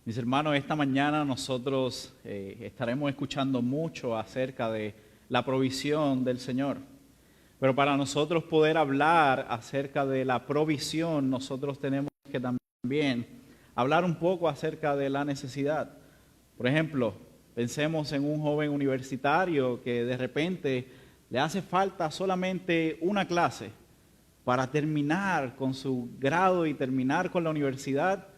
Mis hermanos, esta mañana nosotros estaremos escuchando mucho acerca de la provisión del Señor. Pero para nosotros poder hablar acerca de la provisión, nosotros tenemos que también hablar un poco acerca de la necesidad. Por ejemplo, pensemos en un joven universitario que de repente le hace falta solamente una clase para terminar con su grado y terminar con la universidad.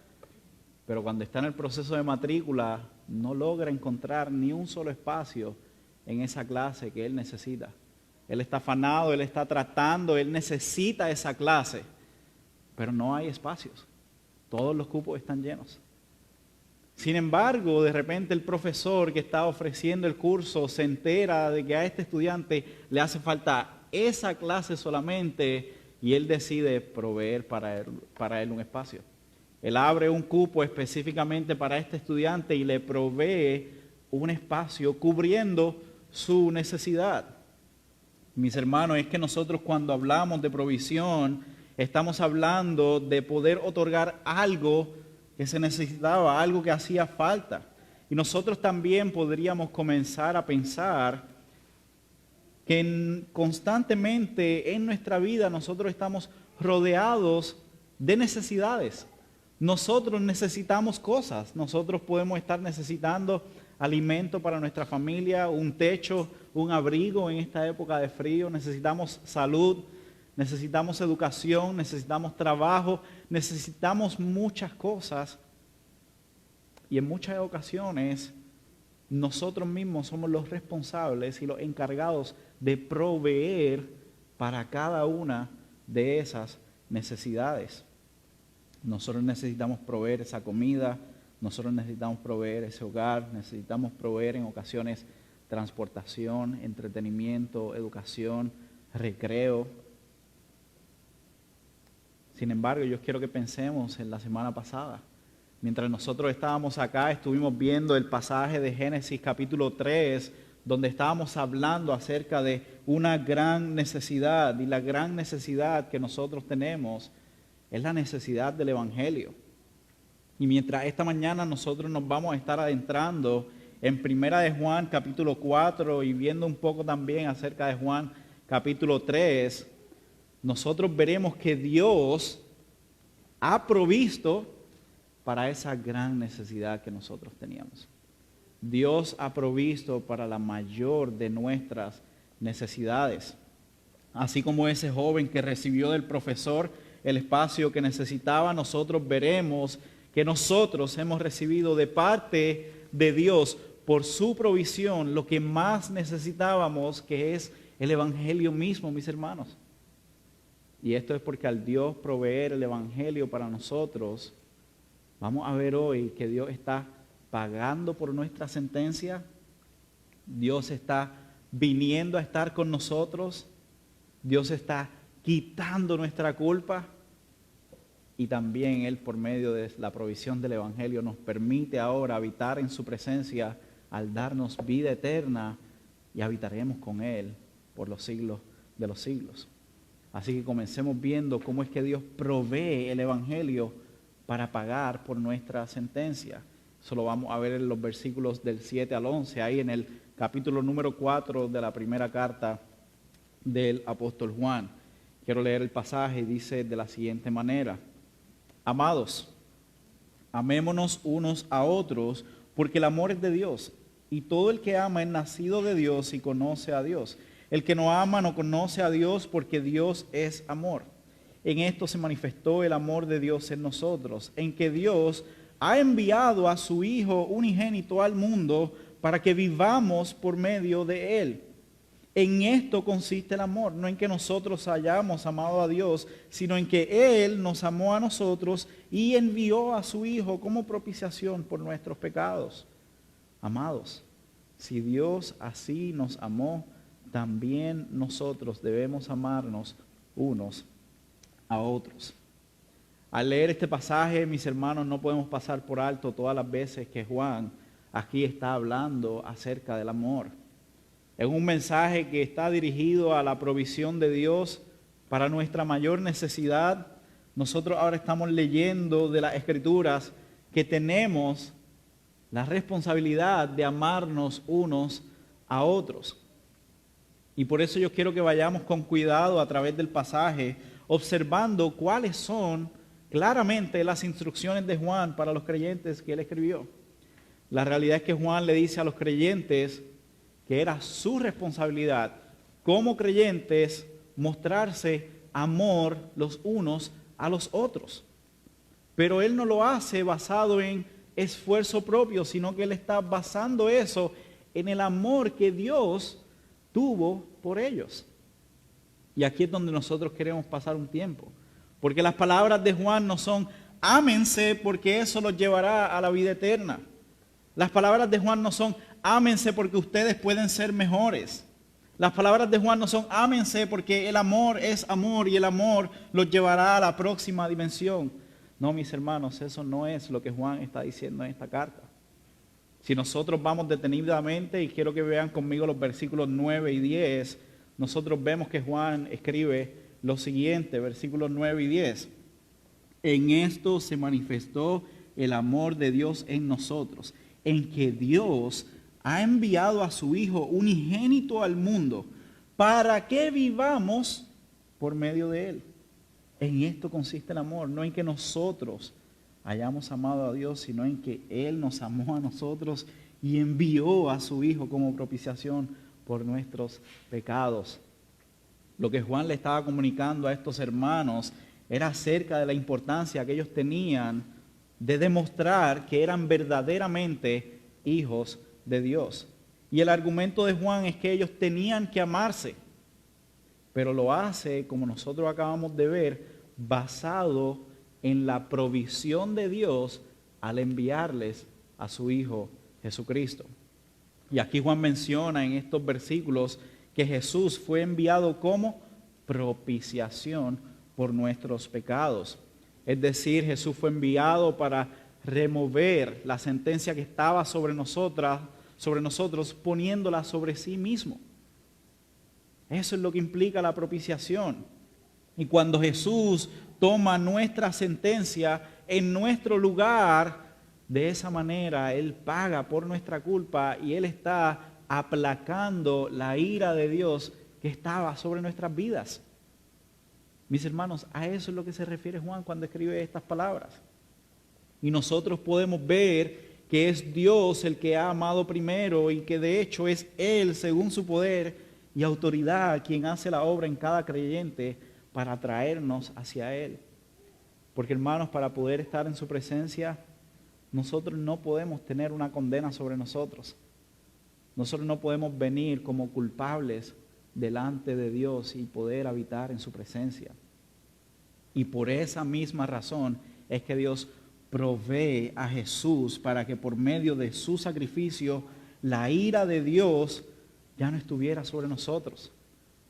Pero cuando está en el proceso de matrícula, no logra encontrar ni un solo espacio en esa clase que él necesita. Él está afanado, él está tratando, él necesita esa clase, pero no hay espacios. Todos los cupos están llenos. Sin embargo, de repente el profesor que está ofreciendo el curso se entera de que a este estudiante le hace falta esa clase solamente y él decide proveer para él un espacio. Él abre un cupo específicamente para este estudiante y le provee un espacio cubriendo su necesidad. Mis hermanos, es que nosotros cuando hablamos de provisión, estamos hablando de poder otorgar algo que se necesitaba, algo que hacía falta. Y nosotros también podríamos comenzar a pensar que constantemente en nuestra vida nosotros estamos rodeados de necesidades. Nosotros necesitamos cosas, nosotros podemos estar necesitando alimento para nuestra familia, un techo, un abrigo en esta época de frío, necesitamos salud, necesitamos educación, necesitamos trabajo, necesitamos muchas cosas. Y en muchas ocasiones nosotros mismos somos los responsables y los encargados de proveer para cada una de esas necesidades. Nosotros necesitamos proveer esa comida, nosotros necesitamos proveer ese hogar, necesitamos proveer en ocasiones transportación, entretenimiento, educación, recreo. Sin embargo, yo quiero que pensemos en la semana pasada. Mientras nosotros estábamos acá, estuvimos viendo el pasaje de Génesis capítulo 3, donde estábamos hablando acerca de una gran necesidad, y la gran necesidad que nosotros tenemos es la necesidad del Evangelio. Y mientras esta mañana nosotros nos vamos a estar adentrando en Primera de Juan capítulo 4 y viendo un poco también acerca de Juan capítulo 3, nosotros veremos que Dios ha provisto para esa gran necesidad que nosotros teníamos. Dios ha provisto para la mayor de nuestras necesidades. Así como ese joven que recibió del profesor el espacio que necesitaba, nosotros veremos que nosotros hemos recibido de parte de Dios por su provisión lo que más necesitábamos, que es el Evangelio mismo, mis hermanos. Y esto es porque al Dios proveer el Evangelio para nosotros, vamos a ver hoy que Dios está pagando por nuestra sentencia, Dios está viniendo a estar con nosotros, Dios está quitando nuestra culpa y también Él por medio de la provisión del Evangelio nos permite ahora habitar en su presencia al darnos vida eterna y habitaremos con Él por los siglos de los siglos. Así que comencemos viendo cómo es que Dios provee el Evangelio para pagar por nuestra sentencia. Eso lo vamos a ver en los versículos del 7 al 11, ahí en el capítulo número 4 de la primera carta del apóstol Juan. Quiero leer el pasaje y dice de la siguiente manera: Amados, amémonos unos a otros, porque el amor es de Dios, y todo el que ama es nacido de Dios y conoce a Dios. El que no ama no conoce a Dios, porque Dios es amor. En esto se manifestó el amor de Dios en nosotros, en que Dios ha enviado a su Hijo unigénito al mundo para que vivamos por medio de Él. En esto consiste el amor, no en que nosotros hayamos amado a Dios, sino en que Él nos amó a nosotros y envió a su Hijo como propiciación por nuestros pecados. Amados, si Dios así nos amó, también nosotros debemos amarnos unos a otros. Al leer este pasaje, mis hermanos, no podemos pasar por alto todas las veces que Juan aquí está hablando acerca del amor. Es un mensaje que está dirigido a la provisión de Dios para nuestra mayor necesidad. Nosotros ahora estamos leyendo de las Escrituras que tenemos la responsabilidad de amarnos unos a otros. Y por eso yo quiero que vayamos con cuidado a través del pasaje, observando cuáles son claramente las instrucciones de Juan para los creyentes que él escribió. La realidad es que Juan le dice a los creyentes que era su responsabilidad como creyentes mostrarse amor los unos a los otros. Pero él no lo hace basado en esfuerzo propio, sino que él está basando eso en el amor que Dios tuvo por ellos. Y aquí es donde nosotros queremos pasar un tiempo. Porque las palabras de Juan no son ámense porque eso los llevará a la vida eterna. Las palabras de Juan no son ámense porque ustedes pueden ser mejores. Las palabras de Juan no son ámense porque el amor es amor y el amor los llevará a la próxima dimensión. No, mis hermanos, eso no es lo que Juan está diciendo en esta carta. Si nosotros vamos detenidamente, y quiero que vean conmigo los versículos 9 y 10, nosotros vemos que Juan escribe lo siguiente, versículos 9 y 10. En esto se manifestó el amor de Dios en nosotros, en que Dios ha enviado a su Hijo unigénito al mundo para que vivamos por medio de Él. En esto consiste el amor, no en que nosotros hayamos amado a Dios, sino en que Él nos amó a nosotros y envió a su Hijo como propiciación por nuestros pecados. Lo que Juan le estaba comunicando a estos hermanos era acerca de la importancia que ellos tenían de demostrar que eran verdaderamente hijos de Dios. Y el argumento de Juan es que ellos tenían que amarse, pero lo hace, como nosotros acabamos de ver, basado en la provisión de Dios al enviarles a su Hijo Jesucristo. Y aquí Juan menciona en estos versículos que Jesús fue enviado como propiciación por nuestros pecados. Es decir, Jesús fue enviado para remover la sentencia que estaba sobre nosotros, poniéndola sobre sí mismo. Eso es lo que implica la propiciación. Y cuando Jesús toma nuestra sentencia en nuestro lugar, de esa manera Él paga por nuestra culpa y Él está aplacando la ira de Dios que estaba sobre nuestras vidas. Mis hermanos, a eso es lo que se refiere Juan cuando escribe estas palabras. Y nosotros podemos ver que es Dios el que ha amado primero y que de hecho es Él, según su poder y autoridad, quien hace la obra en cada creyente para atraernos hacia Él. Porque hermanos, para poder estar en su presencia, nosotros no podemos tener una condena sobre nosotros. Nosotros no podemos venir como culpables delante de Dios y poder habitar en su presencia. Y por esa misma razón es que Dios provee a Jesús para que por medio de su sacrificio la ira de Dios ya no estuviera sobre nosotros,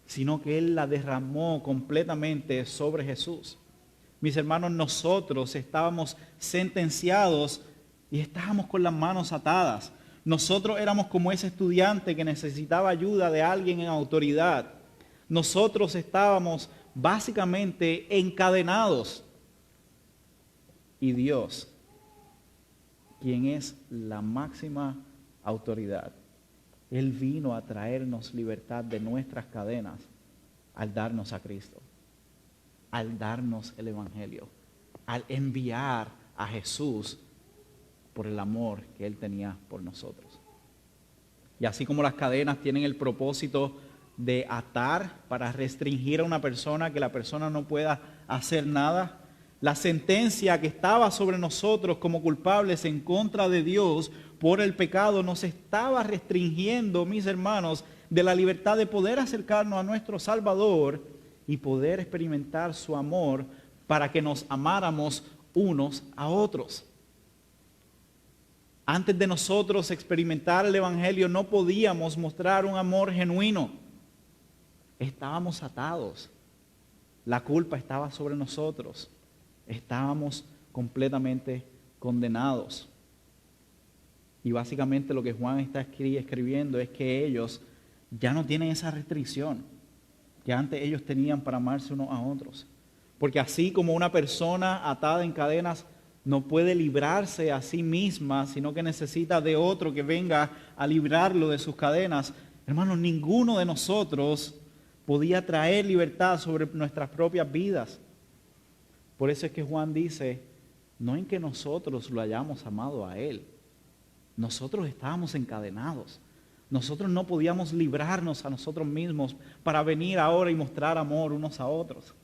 sino que Él la derramó completamente sobre Jesús. Mis hermanos, nosotros estábamos sentenciados y estábamos con las manos atadas. Nosotros éramos como ese estudiante que necesitaba ayuda de alguien en autoridad. Nosotros estábamos básicamente encadenados. Y Dios, quien es la máxima autoridad, Él vino a traernos libertad de nuestras cadenas al darnos a Cristo, al darnos el Evangelio, al enviar a Jesús por el amor que Él tenía por nosotros. Y así como las cadenas tienen el propósito de atar para restringir a una persona, que la persona no pueda hacer nada, la sentencia que estaba sobre nosotros como culpables en contra de Dios por el pecado nos estaba restringiendo, mis hermanos, de la libertad de poder acercarnos a nuestro Salvador y poder experimentar su amor para que nos amáramos unos a otros. Antes de nosotros experimentar el Evangelio no podíamos mostrar un amor genuino. Estábamos atados. La culpa estaba sobre nosotros. Estábamos completamente condenados. Y básicamente lo que Juan está escribiendo es que ellos ya no tienen esa restricción que antes ellos tenían para amarse unos a otros. Porque así como una persona atada en cadenas no puede librarse a sí misma, sino que necesita de otro que venga a librarlo de sus cadenas. Hermanos, ninguno de nosotros podía traer libertad sobre nuestras propias vidas. Por eso es que Juan dice, no en que nosotros lo hayamos amado a Él. Nosotros estábamos encadenados. Nosotros no podíamos librarnos a nosotros mismos para venir ahora y mostrar amor unos a otros,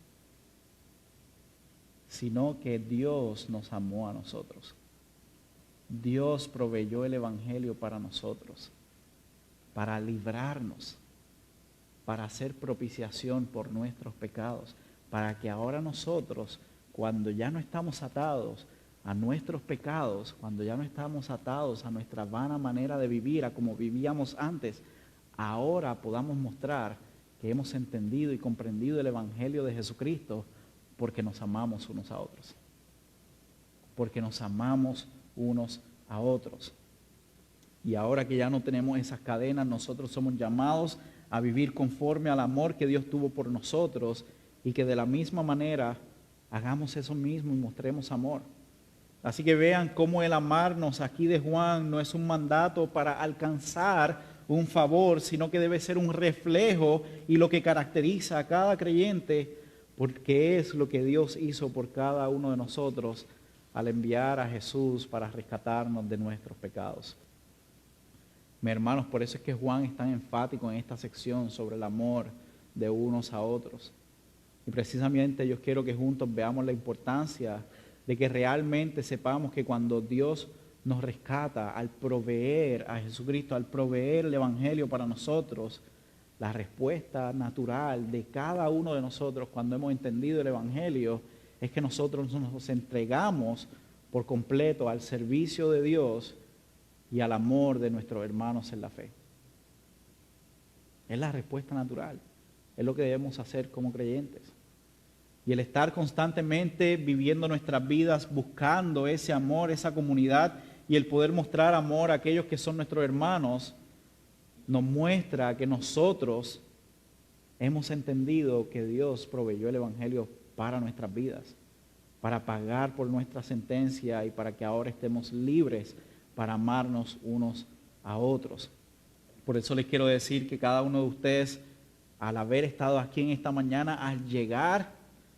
sino que Dios nos amó a nosotros. Dios proveyó el Evangelio para nosotros, para librarnos, para hacer propiciación por nuestros pecados, para que ahora nosotros, cuando ya no estamos atados a nuestros pecados, cuando ya no estamos atados a nuestra vana manera de vivir, a como vivíamos antes, ahora podamos mostrar que hemos entendido y comprendido el Evangelio de Jesucristo porque nos amamos unos a otros. Porque nos amamos unos a otros. Y ahora que ya no tenemos esas cadenas, nosotros somos llamados a vivir conforme al amor que Dios tuvo por nosotros y que de la misma manera hagamos eso mismo y mostremos amor. Así que vean cómo el amarnos aquí de Juan no es un mandato para alcanzar un favor, sino que debe ser un reflejo y lo que caracteriza a cada creyente, porque es lo que Dios hizo por cada uno de nosotros al enviar a Jesús para rescatarnos de nuestros pecados. Mis hermanos, por eso es que Juan es tan enfático en esta sección sobre el amor de unos a otros. Y precisamente yo quiero que juntos veamos la importancia de que realmente sepamos que cuando Dios nos rescata al proveer a Jesucristo, al proveer el Evangelio para nosotros, la respuesta natural de cada uno de nosotros cuando hemos entendido el Evangelio es que nosotros nos entregamos por completo al servicio de Dios y al amor de nuestros hermanos en la fe. Es la respuesta natural, es lo que debemos hacer como creyentes. Y el estar constantemente viviendo nuestras vidas, buscando ese amor, esa comunidad y el poder mostrar amor a aquellos que son nuestros hermanos, nos muestra que nosotros hemos entendido que Dios proveyó el Evangelio para nuestras vidas, para pagar por nuestra sentencia y para que ahora estemos libres para amarnos unos a otros. Por eso les quiero decir que cada uno de ustedes, al haber estado aquí en esta mañana, al llegar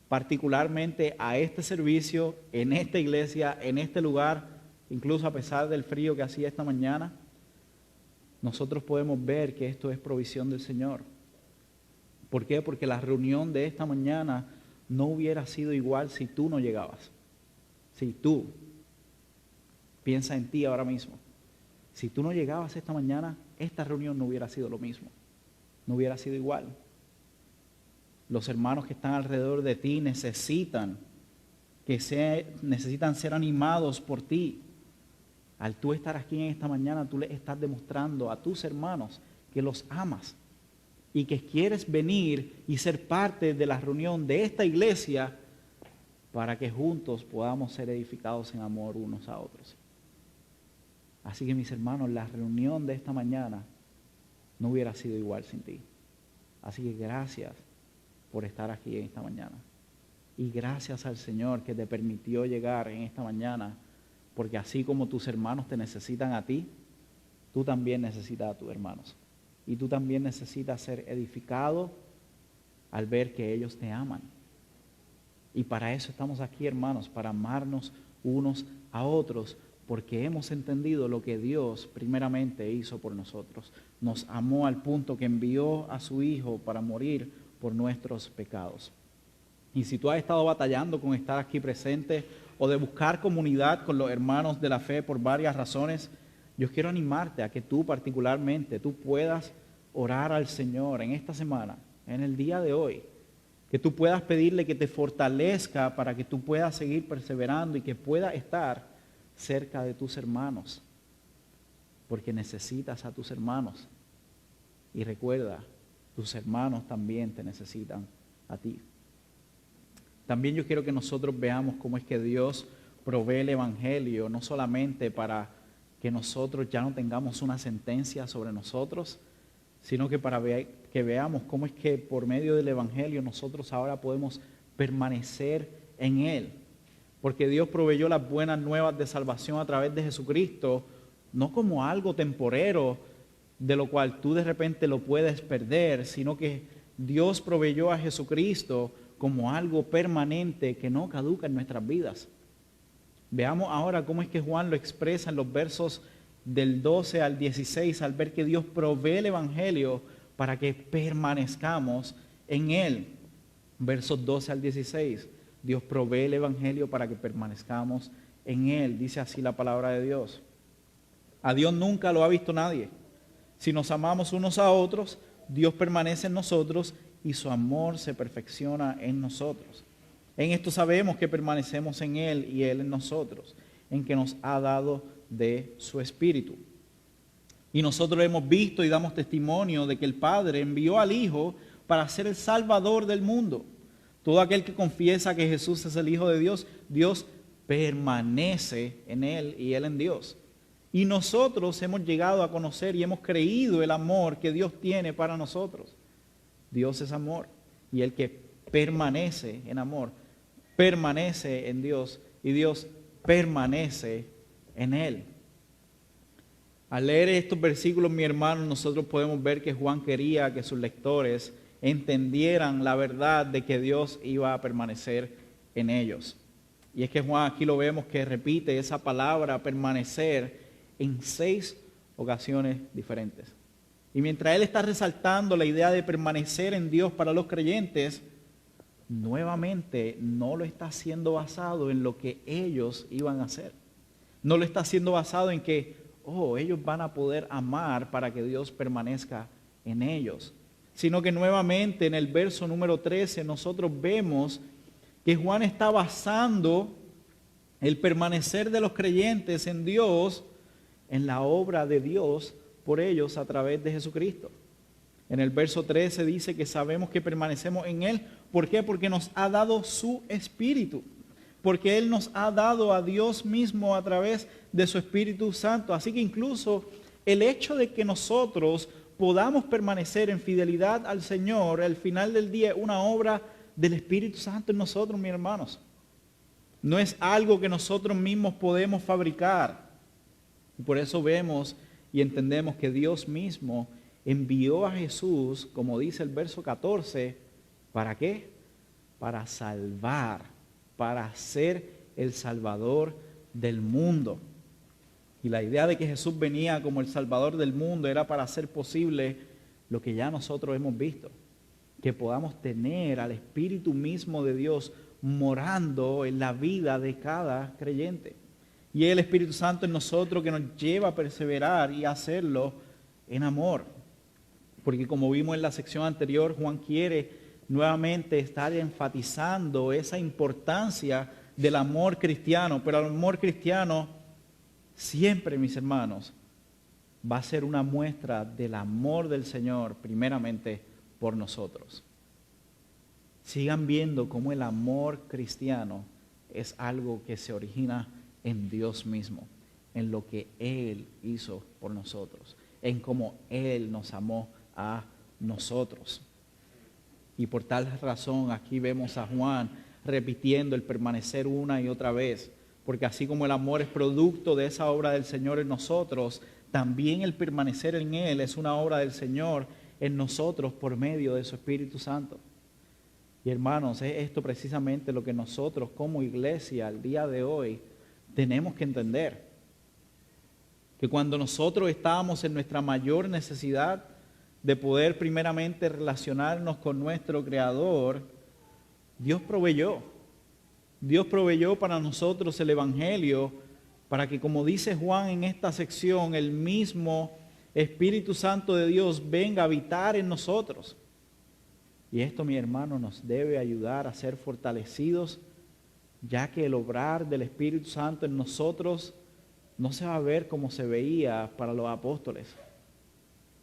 particularmente a este servicio, en esta iglesia, en este lugar, incluso a pesar del frío que hacía esta mañana, nosotros podemos ver que esto es provisión del Señor. ¿Por qué? Porque la reunión de esta mañana no hubiera sido igual si tú no llegabas. Si tú, piensa en ti ahora mismo, si tú no llegabas esta mañana, esta reunión no hubiera sido lo mismo, no hubiera sido igual. Los hermanos que están alrededor de ti necesitan ser animados por ti. Al tú estar aquí en esta mañana, tú le estás demostrando a tus hermanos que los amas y que quieres venir y ser parte de la reunión de esta iglesia para que juntos podamos ser edificados en amor unos a otros. Así que mis hermanos, la reunión de esta mañana no hubiera sido igual sin ti. Así que gracias por estar aquí en esta mañana. Y gracias al Señor que te permitió llegar en esta mañana, porque así como tus hermanos te necesitan a ti, tú también necesitas a tus hermanos. Y tú también necesitas ser edificado al ver que ellos te aman. Y para eso estamos aquí, hermanos, para amarnos unos a otros, porque hemos entendido lo que Dios primeramente hizo por nosotros. Nos amó al punto que envió a su Hijo para morir por nuestros pecados. Y si tú has estado batallando con estar aquí presente o de buscar comunidad con los hermanos de la fe por varias razones, yo quiero animarte a que tú particularmente, tú puedas orar al Señor en esta semana, en el día de hoy, que tú puedas pedirle que te fortalezca para que tú puedas seguir perseverando y que puedas estar cerca de tus hermanos, porque necesitas a tus hermanos. Y recuerda, tus hermanos también te necesitan a ti. También yo quiero que nosotros veamos cómo es que Dios provee el Evangelio, no solamente para que nosotros ya no tengamos una sentencia sobre nosotros, sino que para que veamos cómo es que por medio del Evangelio nosotros ahora podemos permanecer en Él. porque Dios proveyó las buenas nuevas de salvación a través de Jesucristo, no como algo temporero, de lo cual tú de repente lo puedes perder, sino que Dios proveyó a Jesucristo como algo permanente que no caduca en nuestras vidas. Veamos ahora cómo es que Juan lo expresa en los versos del 12 al 16, al ver que Dios provee el Evangelio para que permanezcamos en Él. Versos 12 al 16, Dios provee el Evangelio para que permanezcamos en Él. Dice así la palabra de Dios. A Dios nunca lo ha visto nadie. Si nos amamos unos a otros, Dios permanece en nosotros y su amor se perfecciona en nosotros. En esto sabemos que permanecemos en Él y Él en nosotros, en que nos ha dado de su Espíritu. Y nosotros hemos visto y damos testimonio de que el Padre envió al Hijo para ser el Salvador del mundo. Todo aquel que confiesa que Jesús es el Hijo de Dios, Dios permanece en Él y Él en Dios. Y nosotros hemos llegado a conocer y hemos creído el amor que Dios tiene para nosotros. Dios es amor, y el que permanece en amor, permanece en Dios, y Dios permanece en Él. Al leer estos versículos, mi hermano, nosotros podemos ver que Juan quería que sus lectores entendieran la verdad de que Dios iba a permanecer en ellos. Y es que Juan aquí lo vemos que repite esa palabra permanecer en 6 ocasiones diferentes. Y mientras él está resaltando la idea de permanecer en Dios para los creyentes, nuevamente no lo está haciendo basado en lo que ellos iban a hacer. No lo está haciendo basado en que, ellos van a poder amar para que Dios permanezca en ellos. Sino que nuevamente en el verso número 13 nosotros vemos que Juan está basando el permanecer de los creyentes en Dios, en la obra de Dios por ellos a través de Jesucristo. En el verso 13 dice que sabemos que permanecemos en Él. ¿Por qué? Porque nos ha dado su Espíritu. Porque Él nos ha dado a Dios mismo a través de su Espíritu Santo. Así que incluso el hecho de que nosotros podamos permanecer en fidelidad al Señor, al final del día es una obra del Espíritu Santo en nosotros, mis hermanos. No es algo que nosotros mismos podemos fabricar. Y por eso vemos y entendemos que Dios mismo envió a Jesús, como dice el verso 14, ¿para qué? Para salvar, para ser el Salvador del mundo. Y la idea de que Jesús venía como el Salvador del mundo era para hacer posible lo que ya nosotros hemos visto, que podamos tener al Espíritu mismo de Dios morando en la vida de cada creyente. Y el Espíritu Santo en nosotros que nos lleva a perseverar y a hacerlo en amor. Porque como vimos en la sección anterior, Juan quiere nuevamente estar enfatizando esa importancia del amor cristiano. Pero el amor cristiano siempre, mis hermanos, va a ser una muestra del amor del Señor, primeramente por nosotros. Sigan viendo cómo el amor cristiano es algo que se origina en Dios mismo, en lo que Él hizo por nosotros, en cómo Él nos amó a nosotros. Y por tal razón aquí vemos a Juan repitiendo el permanecer una y otra vez, porque así como el amor es producto de esa obra del Señor en nosotros, también el permanecer en Él es una obra del Señor en nosotros por medio de su Espíritu Santo. Y hermanos, es esto precisamente lo que nosotros como iglesia al día de hoy tenemos que entender. Que cuando nosotros estábamos en nuestra mayor necesidad de poder primeramente relacionarnos con nuestro Creador, Dios proveyó. Dios proveyó para nosotros el Evangelio para que, como dice Juan en esta sección, el mismo Espíritu Santo de Dios venga a habitar en nosotros. Y esto, mi hermano, nos debe ayudar a ser fortalecidos, ya que el obrar del Espíritu Santo en nosotros no se va a ver como se veía para los apóstoles.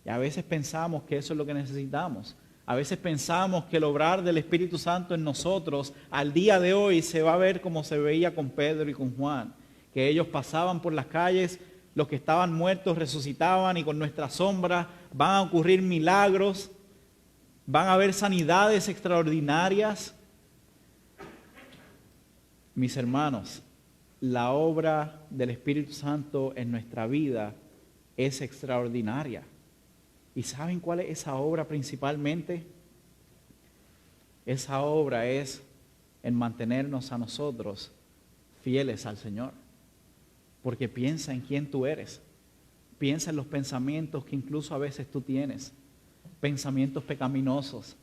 Y a veces pensamos que eso es lo que necesitamos. A veces pensamos que el obrar del Espíritu Santo en nosotros al día de hoy se va a ver como se veía con Pedro y con Juan. Que ellos pasaban por las calles, los que estaban muertos resucitaban y con nuestra sombra van a ocurrir milagros, van a haber sanidades extraordinarias. Mis hermanos, la obra del Espíritu Santo en nuestra vida es extraordinaria. ¿Y saben cuál es esa obra principalmente? Esa obra es en mantenernos a nosotros fieles al Señor. Porque piensa en quién tú eres. Piensa en los pensamientos que incluso a veces tú tienes. Pensamientos pecaminosos.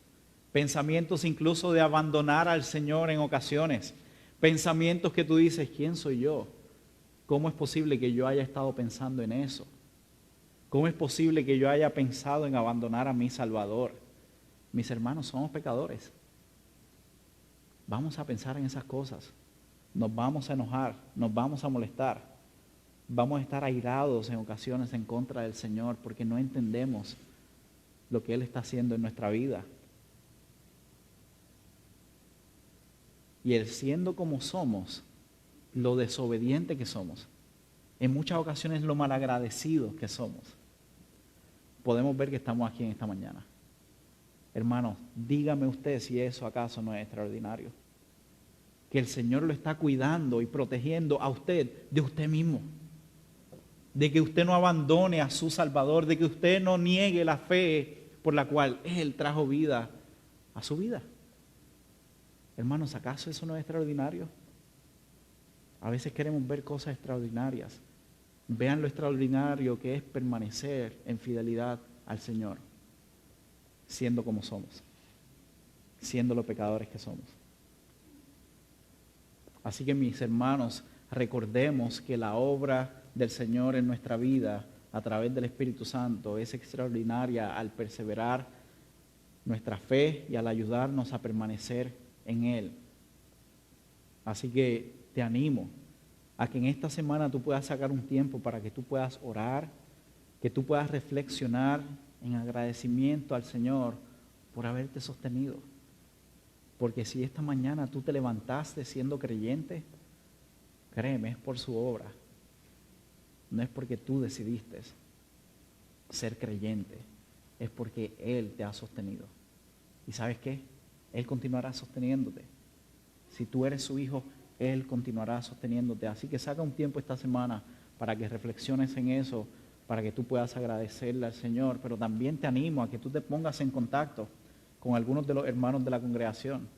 Pensamientos incluso de abandonar al Señor en ocasiones. Pensamientos que tú dices, ¿quién soy yo? ¿Cómo es posible que yo haya estado pensando en eso? ¿Cómo es posible que yo haya pensado en abandonar a mi Salvador? Mis hermanos, somos pecadores. Vamos a pensar en esas cosas. Nos vamos a enojar, nos vamos a molestar. Vamos a estar airados en ocasiones en contra del Señor porque no entendemos lo que Él está haciendo en nuestra vida. Y el siendo como somos, lo desobediente que somos, en muchas ocasiones lo malagradecidos que somos, podemos ver que estamos aquí en esta mañana. Hermanos, dígame usted si eso acaso no es extraordinario. Que el Señor lo está cuidando y protegiendo a usted de usted mismo. De que usted no abandone a su Salvador, de que usted no niegue la fe por la cual Él trajo vida a su vida. Hermanos, ¿acaso eso no es extraordinario? A veces queremos ver cosas extraordinarias. Vean lo extraordinario que es permanecer en fidelidad al Señor, siendo como somos, siendo los pecadores que somos. Así que mis hermanos, recordemos que la obra del Señor en nuestra vida a través del Espíritu Santo es extraordinaria al perseverar nuestra fe y al ayudarnos a permanecer en Él. Así que te animo a que en esta semana tú puedas sacar un tiempo para que tú puedas orar, que tú puedas reflexionar en agradecimiento al Señor por haberte sostenido. Porque si esta mañana tú te levantaste siendo creyente, créeme, es por su obra. No es porque tú decidiste ser creyente, es porque Él te ha sostenido. ¿Y sabes qué? Él continuará sosteniéndote. Si tú eres su hijo, Él continuará sosteniéndote. Así que saca un tiempo esta semana para que reflexiones en eso, para que tú puedas agradecerle al Señor. Pero también te animo a que tú te pongas en contacto con algunos de los hermanos de la congregación.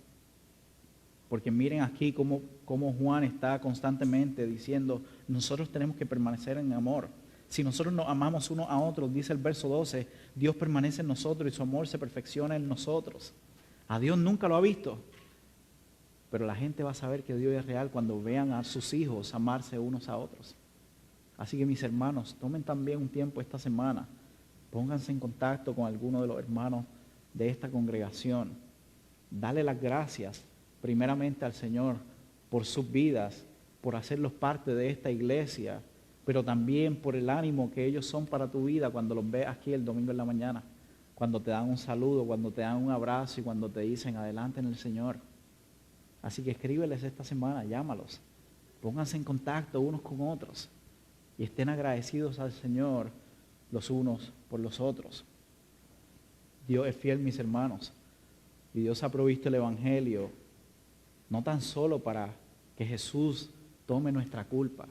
Porque miren aquí cómo Juan está constantemente diciendo, nosotros tenemos que permanecer en amor. Si nosotros nos amamos unos a otros, dice el verso 12, Dios permanece en nosotros y su amor se perfecciona en nosotros. A Dios nunca lo ha visto. Pero la gente va a saber que Dios es real cuando vean a sus hijos amarse unos a otros. Así que mis hermanos, tomen también un tiempo esta semana. Pónganse en contacto con alguno de los hermanos de esta congregación. Dale las gracias primeramente al Señor por sus vidas, por hacerlos parte de esta iglesia, pero también por el ánimo que ellos son para tu vida cuando los ves aquí el domingo en la mañana, cuando te dan un saludo, cuando te dan un abrazo y cuando te dicen adelante en el Señor. Así que escríbeles esta semana, llámalos, pónganse en contacto unos con otros y estén agradecidos al Señor los unos por los otros. Dios es fiel, mis hermanos, y Dios ha provisto el Evangelio no tan solo para que Jesús tome nuestra culpa,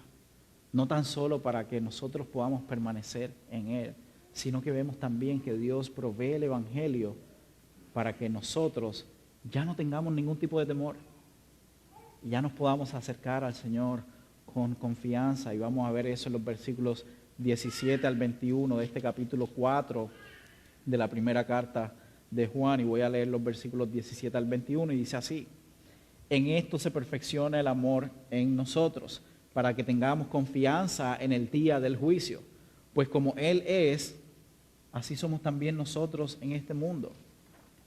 no tan solo para que nosotros podamos permanecer en Él, sino que vemos también que Dios provee el Evangelio para que nosotros ya no tengamos ningún tipo de temor, ya nos podamos acercar al Señor con confianza. Y vamos a ver eso en los versículos 17 al 21 de este capítulo 4 de la primera carta de Juan. Y voy a leer los versículos 17 al 21 y dice así: en esto se perfecciona el amor en nosotros, para que tengamos confianza en el día del juicio. Pues como Él es, así somos también nosotros en este mundo.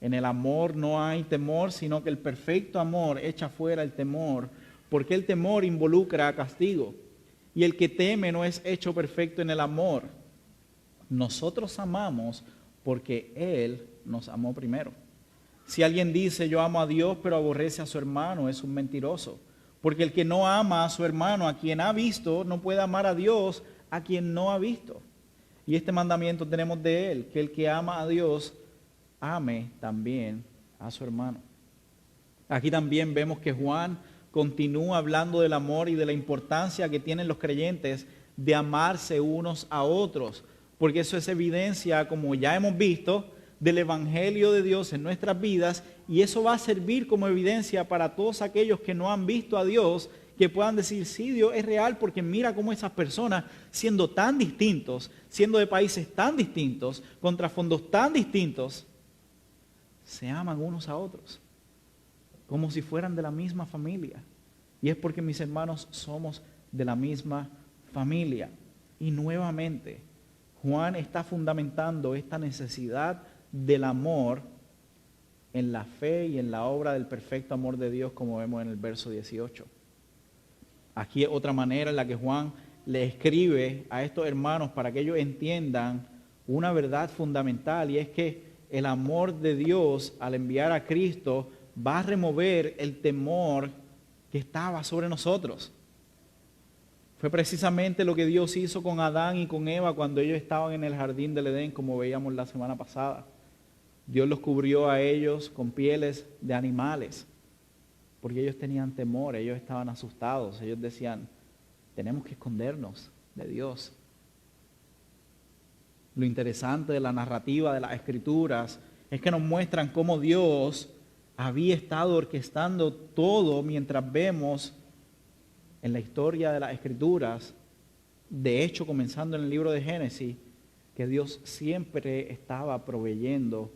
En el amor no hay temor, sino que el perfecto amor echa fuera el temor, porque el temor involucra castigo. Y el que teme no es hecho perfecto en el amor. Nosotros amamos porque Él nos amó primero. Si alguien dice yo amo a Dios pero aborrece a su hermano, es un mentiroso. Porque el que no ama a su hermano, a quien ha visto, no puede amar a Dios a quien no ha visto. Y este mandamiento tenemos de Él, que el que ama a Dios, ame también a su hermano. Aquí también vemos que Juan continúa hablando del amor y de la importancia que tienen los creyentes de amarse unos a otros, porque eso es evidencia, como ya hemos visto, del Evangelio de Dios en nuestras vidas, y eso va a servir como evidencia para todos aquellos que no han visto a Dios, que puedan decir, sí, Dios es real, porque mira cómo esas personas, siendo tan distintos, siendo de países tan distintos, con trasfondos tan distintos, se aman unos a otros, como si fueran de la misma familia. Y es porque, mis hermanos, somos de la misma familia. Y nuevamente, Juan está fundamentando esta necesidad del amor en la fe y en la obra del perfecto amor de Dios, como vemos en el verso 18. Aquí es otra manera en la que Juan le escribe a estos hermanos para que ellos entiendan una verdad fundamental, y es que el amor de Dios al enviar a Cristo va a remover el temor que estaba sobre nosotros. Fue precisamente lo que Dios hizo con Adán y con Eva cuando ellos estaban en el jardín del Edén, como veíamos la semana pasada. Dios los cubrió a ellos con pieles de animales, porque ellos tenían temor, ellos estaban asustados, ellos decían, tenemos que escondernos de Dios. Lo interesante de la narrativa de las Escrituras es que nos muestran cómo Dios había estado orquestando todo mientras vemos en la historia de las Escrituras, de hecho comenzando en el libro de Génesis, que Dios siempre estaba proveyendo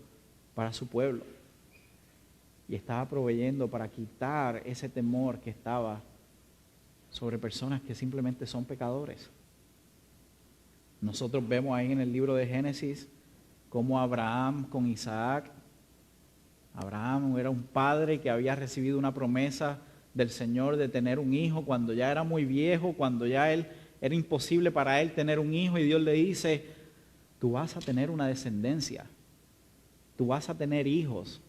para su pueblo. Y estaba proveyendo para quitar ese temor que estaba sobre personas que simplemente son pecadores. Nosotros vemos ahí en el libro de Génesis cómo Abraham con Isaac, Abraham era un padre que había recibido una promesa del Señor de tener un hijo cuando ya era muy viejo, cuando ya era imposible para él tener un hijo, y Dios le dice, tú vas a tener una descendencia, tú vas a tener hijos,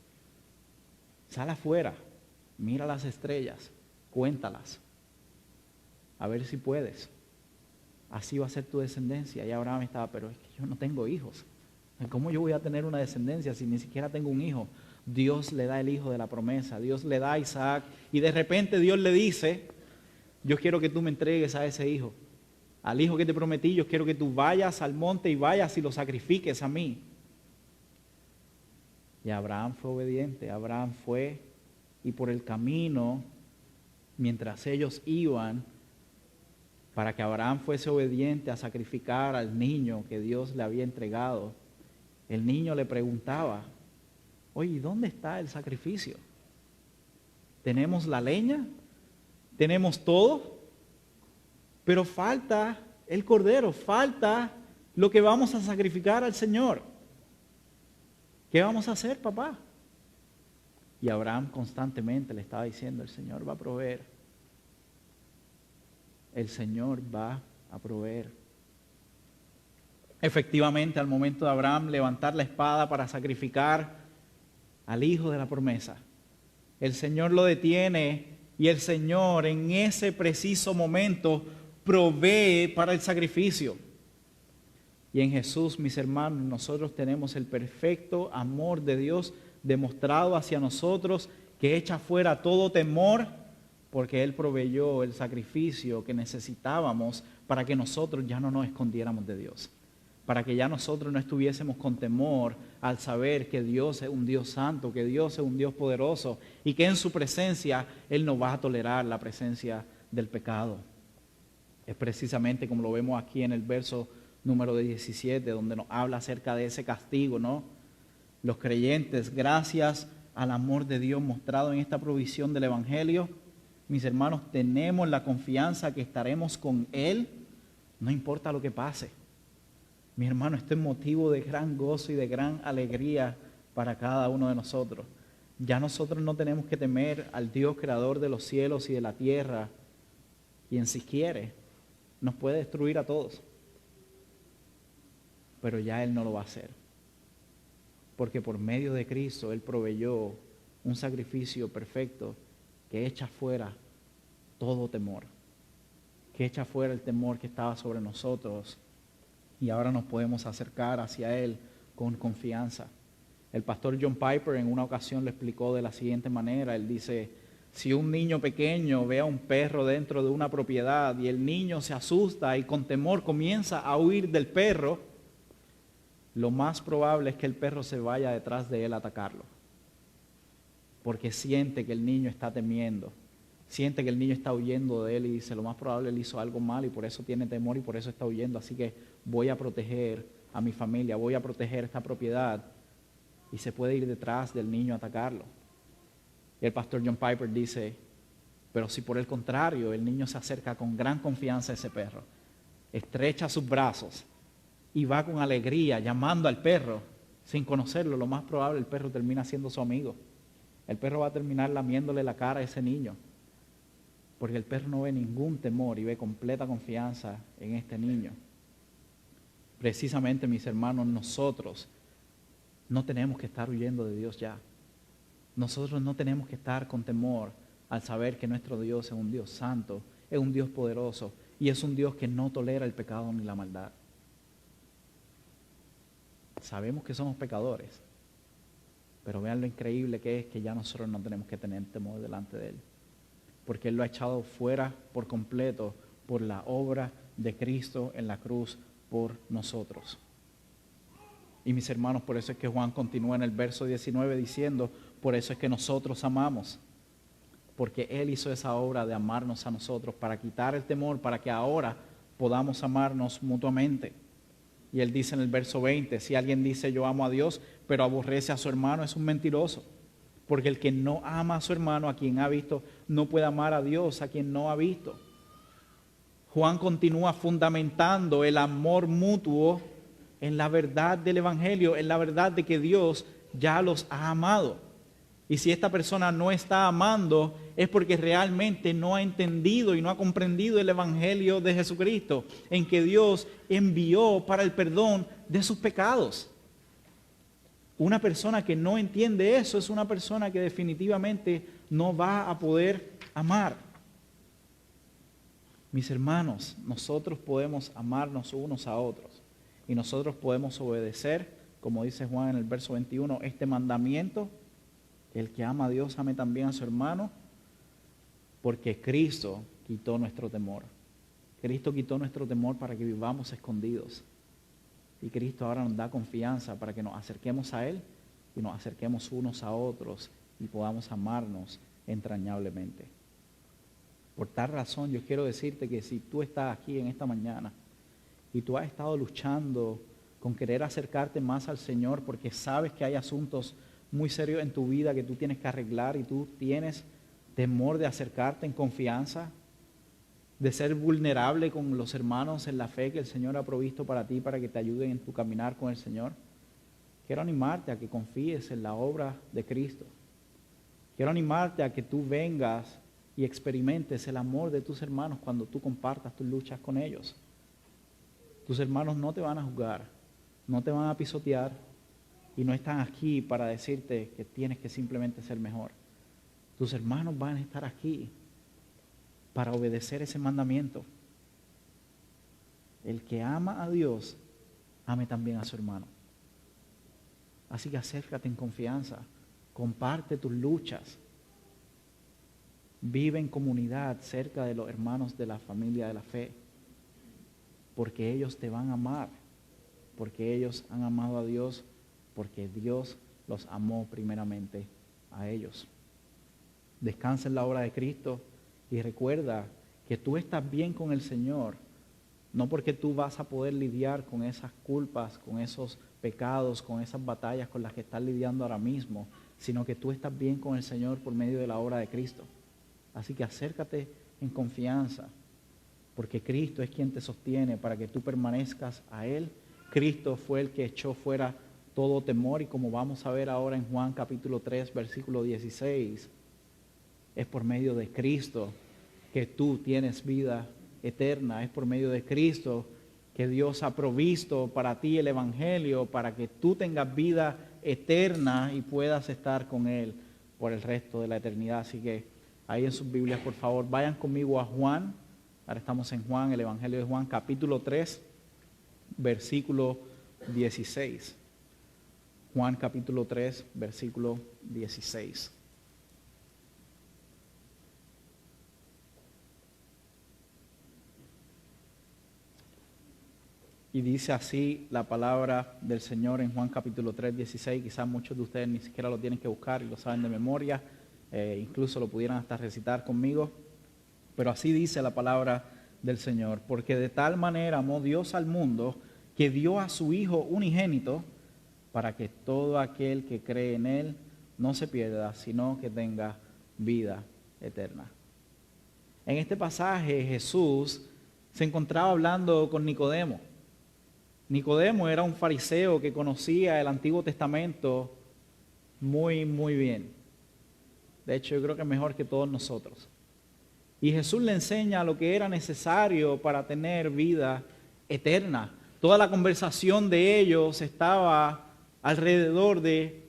sal afuera, mira las estrellas, cuéntalas, a ver si puedes, así va a ser tu descendencia. Y Abraham estaba, pero es que yo no tengo hijos, ¿cómo yo voy a tener una descendencia si ni siquiera tengo un hijo? Dios le da el hijo de la promesa, Dios le da a Isaac, y de repente Dios le dice, yo quiero que tú me entregues a ese hijo, al hijo que te prometí, yo quiero que tú vayas al monte y vayas y lo sacrifiques a mí. Y Abraham fue obediente, Abraham fue, y por el camino, mientras ellos iban, para que Abraham fuese obediente a sacrificar al niño que Dios le había entregado, el niño le preguntaba, oye, ¿dónde está el sacrificio? ¿Tenemos la leña? ¿Tenemos todo? Pero falta el cordero, falta lo que vamos a sacrificar al Señor. ¿Qué vamos a hacer, papá? Y Abraham constantemente le estaba diciendo, el Señor va a proveer. El Señor va a proveer. Efectivamente, al momento de Abraham levantar la espada para sacrificar al hijo de la promesa, el Señor lo detiene, y el Señor en ese preciso momento provee para el sacrificio. Y en Jesús, mis hermanos, nosotros tenemos el perfecto amor de Dios demostrado hacia nosotros, que echa fuera todo temor, porque Él proveyó el sacrificio que necesitábamos para que nosotros ya no nos escondiéramos de Dios, para que ya nosotros no estuviésemos con temor al saber que Dios es un Dios santo, que Dios es un Dios poderoso, y que en su presencia Él no va a tolerar la presencia del pecado. Es precisamente como lo vemos aquí en el verso número 17, donde nos habla acerca de ese castigo, ¿no? Los creyentes, gracias al amor de Dios mostrado en esta provisión del Evangelio, mis hermanos, tenemos la confianza que estaremos con Él, no importa lo que pase. Mi hermano, esto es motivo de gran gozo y de gran alegría para cada uno de nosotros. Ya nosotros no tenemos que temer al Dios creador de los cielos y de la tierra, quien si quiere nos puede destruir a todos. Pero ya Él no lo va a hacer, porque por medio de Cristo Él proveyó un sacrificio perfecto que echa fuera todo temor, que echa fuera el temor que estaba sobre nosotros, y ahora nos podemos acercar hacia Él con confianza. El pastor John Piper en una ocasión lo explicó de la siguiente manera. Él dice, Si un niño pequeño ve a un perro dentro de una propiedad y el niño se asusta y con temor comienza a huir del perro, lo más probable es que el perro se vaya detrás de él a atacarlo. Porque siente que el niño está temiendo, siente que el niño está huyendo de él y dice, lo más probable él hizo algo mal y por eso tiene temor y por eso está huyendo. Así que voy a proteger a mi familia, voy a proteger esta propiedad. Y se puede ir detrás del niño a atacarlo. Y el pastor John Piper dice, pero si por el contrario el niño se acerca con gran confianza a ese perro, estrecha sus brazos y va con alegría llamando al perro sin conocerlo, lo más probable el perro termina siendo su amigo. El perro va a terminar lamiéndole la cara a ese niño, porque el perro no ve ningún temor y ve completa confianza en este niño. Precisamente, mis hermanos, nosotros no tenemos que estar huyendo de Dios ya. Nosotros no tenemos que estar con temor al saber que nuestro Dios es un Dios santo, es un Dios poderoso y es un Dios que no tolera el pecado ni la maldad. Sabemos que somos pecadores, pero vean lo increíble que es que ya nosotros no tenemos que tener temor delante de Él, porque Él lo ha echado fuera por completo por la obra de Cristo en la cruz por nosotros. Y mis hermanos, por eso es que Juan continúa en el verso 19 diciendo, por eso es que nosotros amamos, porque Él hizo esa obra de amarnos a nosotros para quitar el temor, para que ahora podamos amarnos mutuamente. Y Él dice en el verso 20, si alguien dice yo amo a Dios, pero aborrece a su hermano, es un mentiroso. Porque el que no ama a su hermano, a quien ha visto, no puede amar a Dios, a quien no ha visto. Juan continúa fundamentando el amor mutuo en la verdad del Evangelio, en la verdad de que Dios ya los ha amado. Y si esta persona no está amando, es porque realmente no ha entendido y no ha comprendido el Evangelio de Jesucristo, en que Dios envió para el perdón de sus pecados. Una persona que no entiende eso es una persona que definitivamente no va a poder amar. Mis hermanos, nosotros podemos amarnos unos a otros y nosotros podemos obedecer, como dice Juan en el verso 21, este mandamiento: el que ama a Dios, ame también a su hermano, porque Cristo quitó nuestro temor. Cristo quitó nuestro temor para que vivamos escondidos. Y Cristo ahora nos da confianza para que nos acerquemos a Él y nos acerquemos unos a otros y podamos amarnos entrañablemente. Por tal razón, yo quiero decirte que si tú estás aquí en esta mañana y tú has estado luchando con querer acercarte más al Señor porque sabes que hay asuntos muy serios en tu vida que tú tienes que arreglar y tú tienes temor de acercarte en confianza, de ser vulnerable con los hermanos en la fe que el Señor ha provisto para ti, para que te ayuden en tu caminar con el Señor, quiero animarte a que confíes en la obra de Cristo. Quiero animarte a que tú vengas y experimentes el amor de tus hermanos cuando tú compartas tus luchas con ellos. Tus hermanos no te van a juzgar, no te van a pisotear y no están aquí para decirte que tienes que simplemente ser mejor. Tus hermanos van a estar aquí para obedecer ese mandamiento. El que ama a Dios, ame también a su hermano. Así que acércate en confianza, comparte tus luchas, vive en comunidad cerca de los hermanos de la familia de la fe, porque ellos te van a amar, porque ellos han amado a Dios, porque Dios los amó primeramente a ellos. Descansa en la obra de Cristo y recuerda que tú estás bien con el Señor, no porque tú vas a poder lidiar con esas culpas, con esos pecados, con esas batallas con las que estás lidiando ahora mismo, sino que tú estás bien con el Señor por medio de la obra de Cristo. Así que acércate en confianza, porque Cristo es quien te sostiene para que tú permanezcas a Él. Cristo fue el que echó fuera todo temor y como vamos a ver ahora en Juan capítulo 3, versículo 16, es por medio de Cristo que tú tienes vida eterna. Es por medio de Cristo que Dios ha provisto para ti el Evangelio, para que tú tengas vida eterna y puedas estar con Él por el resto de la eternidad. Así que ahí en sus Biblias, por favor, vayan conmigo a Juan. Ahora estamos en Juan, el Evangelio de Juan, capítulo 3, versículo 16. Juan capítulo 3, versículo 16. Y dice así la palabra del Señor en Juan capítulo 3, 16. Quizás muchos de ustedes ni siquiera lo tienen que buscar y lo saben de memoria. Incluso lo pudieran hasta recitar conmigo. Pero así dice la palabra del Señor. Porque de tal manera amó Dios al mundo que dio a su Hijo unigénito para que todo aquel que cree en Él no se pierda, sino que tenga vida eterna. En este pasaje Jesús se encontraba hablando con Nicodemo. Nicodemo era un fariseo que conocía el Antiguo Testamento muy, muy bien. De hecho, yo creo que mejor que todos nosotros. Y Jesús le enseña lo que era necesario para tener vida eterna. Toda la conversación de ellos estaba alrededor de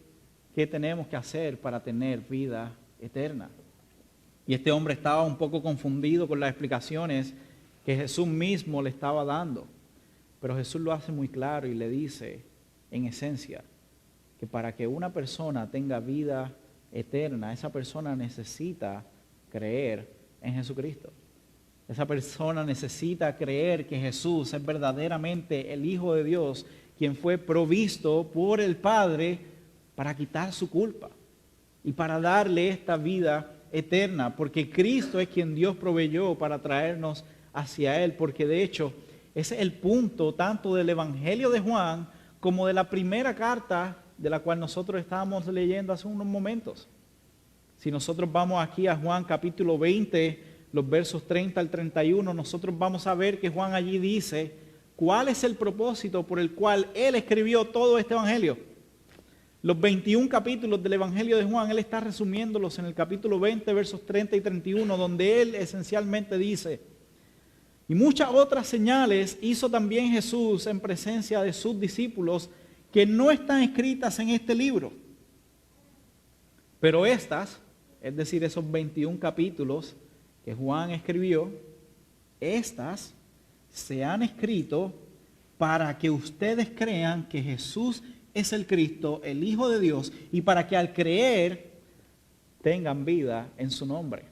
qué tenemos que hacer para tener vida eterna. Y este hombre estaba un poco confundido con las explicaciones que Jesús mismo le estaba dando. Pero Jesús lo hace muy claro y le dice, en esencia, que para que una persona tenga vida eterna, esa persona necesita creer en Jesucristo. Esa persona necesita creer que Jesús es verdaderamente el Hijo de Dios, quien fue provisto por el Padre para quitar su culpa y para darle esta vida eterna, porque Cristo es quien Dios proveyó para traernos hacia Él, porque de hecho ese es el punto tanto del Evangelio de Juan como de la primera carta de la cual nosotros estábamos leyendo hace unos momentos. Si nosotros vamos aquí a Juan capítulo 20, los versos 30 al 31, nosotros vamos a ver que Juan allí dice cuál es el propósito por el cual él escribió todo este Evangelio. Los 21 capítulos del Evangelio de Juan, él está resumiéndolos en el capítulo 20, versos 30 y 31, donde él esencialmente dice: y muchas otras señales hizo también Jesús en presencia de sus discípulos que no están escritas en este libro. Pero estas, es decir, esos 21 capítulos que Juan escribió, estas se han escrito para que ustedes crean que Jesús es el Cristo, el Hijo de Dios, y para que al creer tengan vida en su nombre.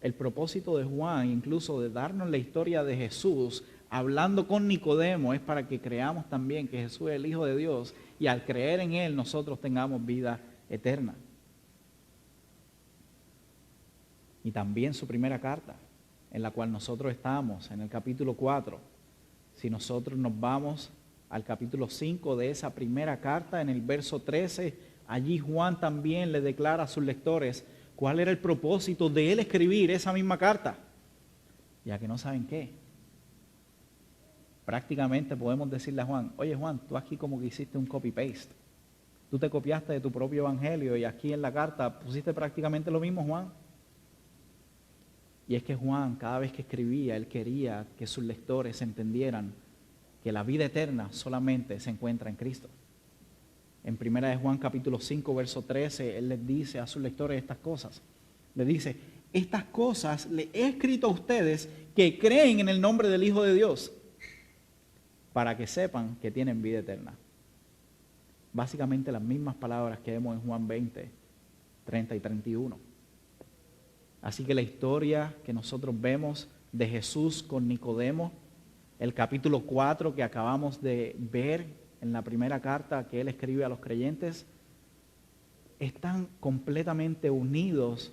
El propósito de Juan, incluso de darnos la historia de Jesús, hablando con Nicodemo, es para que creamos también que Jesús es el Hijo de Dios y al creer en Él nosotros tengamos vida eterna. Y también su primera carta, en la cual nosotros estamos, en el capítulo 4. Si nosotros nos vamos al capítulo 5 de esa primera carta, en el verso 13, allí Juan también le declara a sus lectores cuál era el propósito de él escribir esa misma carta. Ya que no saben qué. Prácticamente podemos decirle a Juan: oye Juan, tú aquí como que hiciste un copy-paste. Tú te copiaste de tu propio evangelio y aquí en la carta pusiste prácticamente lo mismo, Juan. Y es que Juan, cada vez que escribía, él quería que sus lectores entendieran que la vida eterna solamente se encuentra en Cristo. En 1 de Juan capítulo 5, verso 13, él les dice a sus lectores estas cosas. Le dice: estas cosas le he escrito a ustedes que creen en el nombre del Hijo de Dios, para que sepan que tienen vida eterna. Básicamente las mismas palabras que vemos en Juan 20, 30 y 31. Así que la historia que nosotros vemos de Jesús con Nicodemo, el capítulo 4 que acabamos de ver en la primera carta que él escribe a los creyentes, están completamente unidos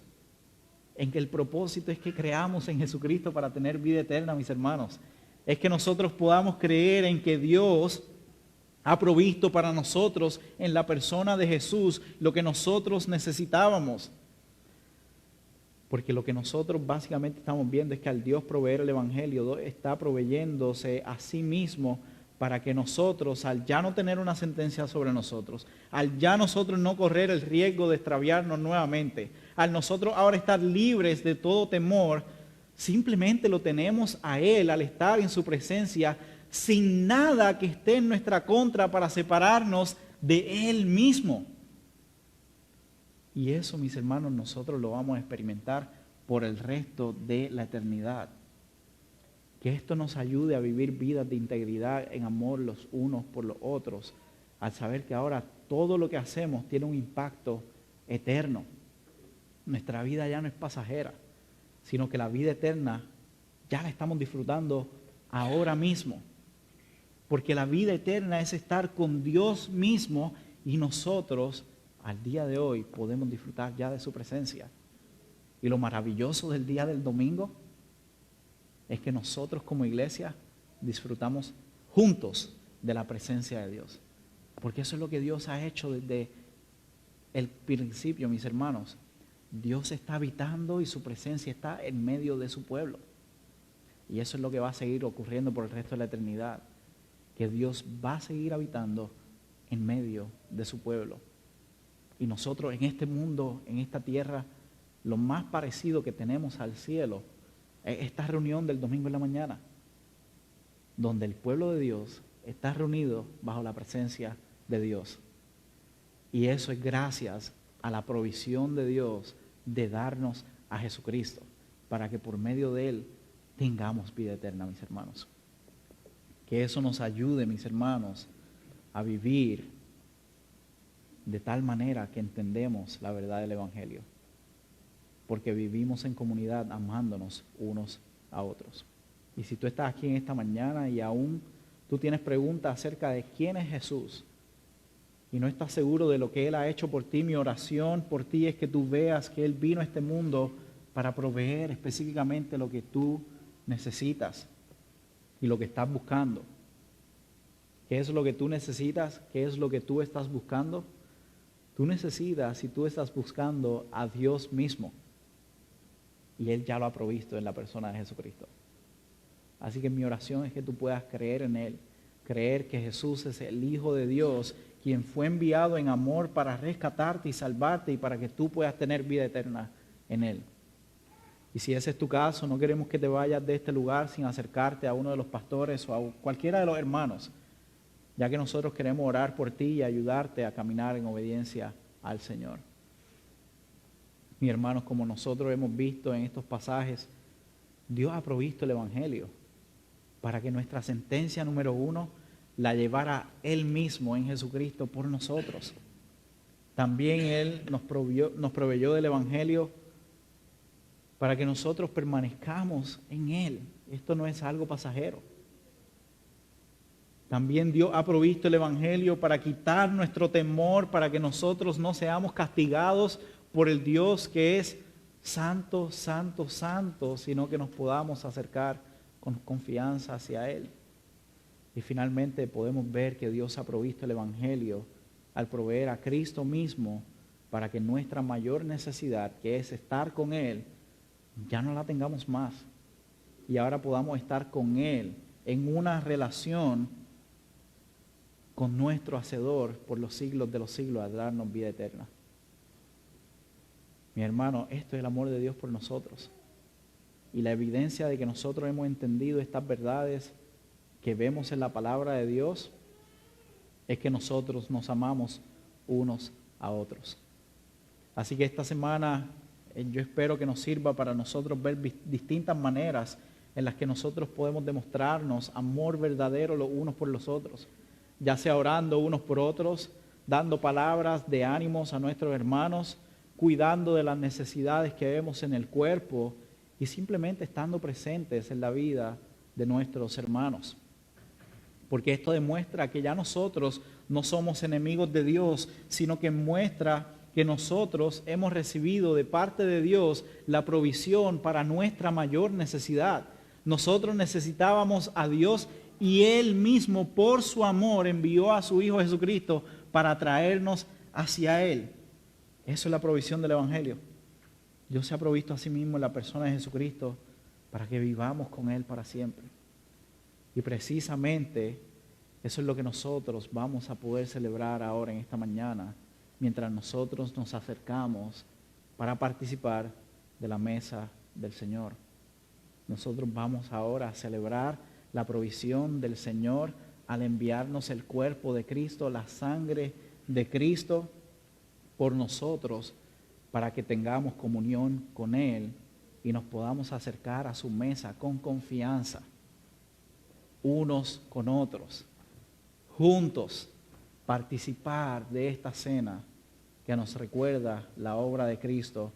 en que el propósito es que creamos en Jesucristo para tener vida eterna, mis hermanos. Es que nosotros podamos creer en que Dios ha provisto para nosotros en la persona de Jesús lo que nosotros necesitábamos. Porque lo que nosotros básicamente estamos viendo es que al Dios proveer el Evangelio, está proveyéndose a sí mismo para que nosotros, al ya no tener una sentencia sobre nosotros, al ya nosotros no correr el riesgo de extraviarnos nuevamente, al nosotros ahora estar libres de todo temor, simplemente lo tenemos a Él al estar en su presencia, sin nada que esté en nuestra contra para separarnos de Él mismo. Y eso, mis hermanos, nosotros lo vamos a experimentar por el resto de la eternidad. Que esto nos ayude a vivir vidas de integridad en amor los unos por los otros, al saber que ahora todo lo que hacemos tiene un impacto eterno. Nuestra vida ya no es pasajera, sino que la vida eterna ya la estamos disfrutando ahora mismo. Porque la vida eterna es estar con Dios mismo y nosotros al día de hoy podemos disfrutar ya de su presencia. Y lo maravilloso del día del domingo es que nosotros como iglesia disfrutamos juntos de la presencia de Dios. Porque eso es lo que Dios ha hecho desde el principio, mis hermanos. Dios está habitando y su presencia está en medio de su pueblo. Y eso es lo que va a seguir ocurriendo por el resto de la eternidad. Que Dios va a seguir habitando en medio de su pueblo. Y nosotros en este mundo, en esta tierra, lo más parecido que tenemos al cielo es esta reunión del domingo en la mañana, donde el pueblo de Dios está reunido bajo la presencia de Dios. Y eso es gracias a la provisión de Dios de darnos a Jesucristo, para que por medio de Él tengamos vida eterna, mis hermanos. Que eso nos ayude, mis hermanos, a vivir de tal manera que entendemos la verdad del Evangelio. Porque vivimos en comunidad amándonos unos a otros. Y si tú estás aquí en esta mañana y aún tú tienes preguntas acerca de quién es Jesús y no estás seguro de lo que Él ha hecho por ti, mi oración por ti es que tú veas que Él vino a este mundo para proveer específicamente lo que tú necesitas y lo que estás buscando. ¿Qué es lo que tú necesitas? ¿Qué es lo que tú estás buscando? Tú necesitas, si tú estás buscando a Dios mismo, y Él ya lo ha provisto en la persona de Jesucristo. Así que mi oración es que tú puedas creer en Él, creer que Jesús es el Hijo de Dios, quien fue enviado en amor para rescatarte y salvarte y para que tú puedas tener vida eterna en Él. Y si ese es tu caso, no queremos que te vayas de este lugar sin acercarte a uno de los pastores o a cualquiera de los hermanos, ya que nosotros queremos orar por ti y ayudarte a caminar en obediencia al Señor. Mis hermanos, como nosotros hemos visto en estos pasajes, Dios ha provisto el Evangelio para que nuestra sentencia número 1 la llevara Él mismo en Jesucristo por nosotros. También Él nos proveyó del Evangelio para que nosotros permanezcamos en Él. Esto no es algo pasajero. También Dios ha provisto el Evangelio para quitar nuestro temor, para que nosotros no seamos castigados por el Dios que es santo, santo, santo, sino que nos podamos acercar con confianza hacia Él. Y finalmente podemos ver que Dios ha provisto el Evangelio al proveer a Cristo mismo para que nuestra mayor necesidad, que es estar con Él, ya no la tengamos más. Y ahora podamos estar con Él en una relación con nuestro Hacedor por los siglos de los siglos a darnos vida eterna. Mi hermano, esto es el amor de Dios por nosotros. Y la evidencia de que nosotros hemos entendido estas verdades que vemos en la palabra de Dios es que nosotros nos amamos unos a otros. Así que esta semana yo espero que nos sirva para nosotros ver distintas maneras en las que nosotros podemos demostrarnos amor verdadero los unos por los otros, ya sea orando unos por otros, dando palabras de ánimos a nuestros hermanos, cuidando de las necesidades que vemos en el cuerpo y simplemente estando presentes en la vida de nuestros hermanos. Porque esto demuestra que ya nosotros no somos enemigos de Dios, sino que muestra que nosotros hemos recibido de parte de Dios la provisión para nuestra mayor necesidad. Nosotros necesitábamos a Dios y Él mismo por su amor envió a su Hijo Jesucristo para traernos hacia Él. Eso es la provisión del Evangelio. Dios se ha provisto a sí mismo en la persona de Jesucristo para que vivamos con Él para siempre. Y precisamente eso es lo que nosotros vamos a poder celebrar ahora en esta mañana, mientras nosotros nos acercamos para participar de la mesa del Señor. Nosotros vamos ahora a celebrar la provisión del Señor al enviarnos el cuerpo de Cristo, la sangre de Cristo por nosotros, para que tengamos comunión con Él y nos podamos acercar a su mesa con confianza, unos con otros, juntos, participar de esta cena que nos recuerda la obra de Cristo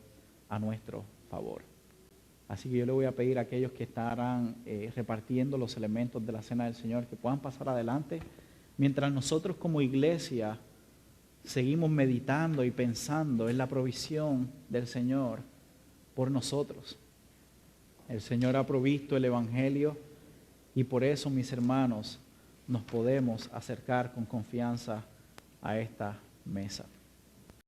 a nuestro favor. Así que yo le voy a pedir a aquellos que estarán repartiendo los elementos de la cena del Señor que puedan pasar adelante, mientras nosotros como iglesia seguimos meditando y pensando en la provisión del Señor por nosotros. El Señor ha provisto el Evangelio y por eso, mis hermanos, nos podemos acercar con confianza a esta mesa.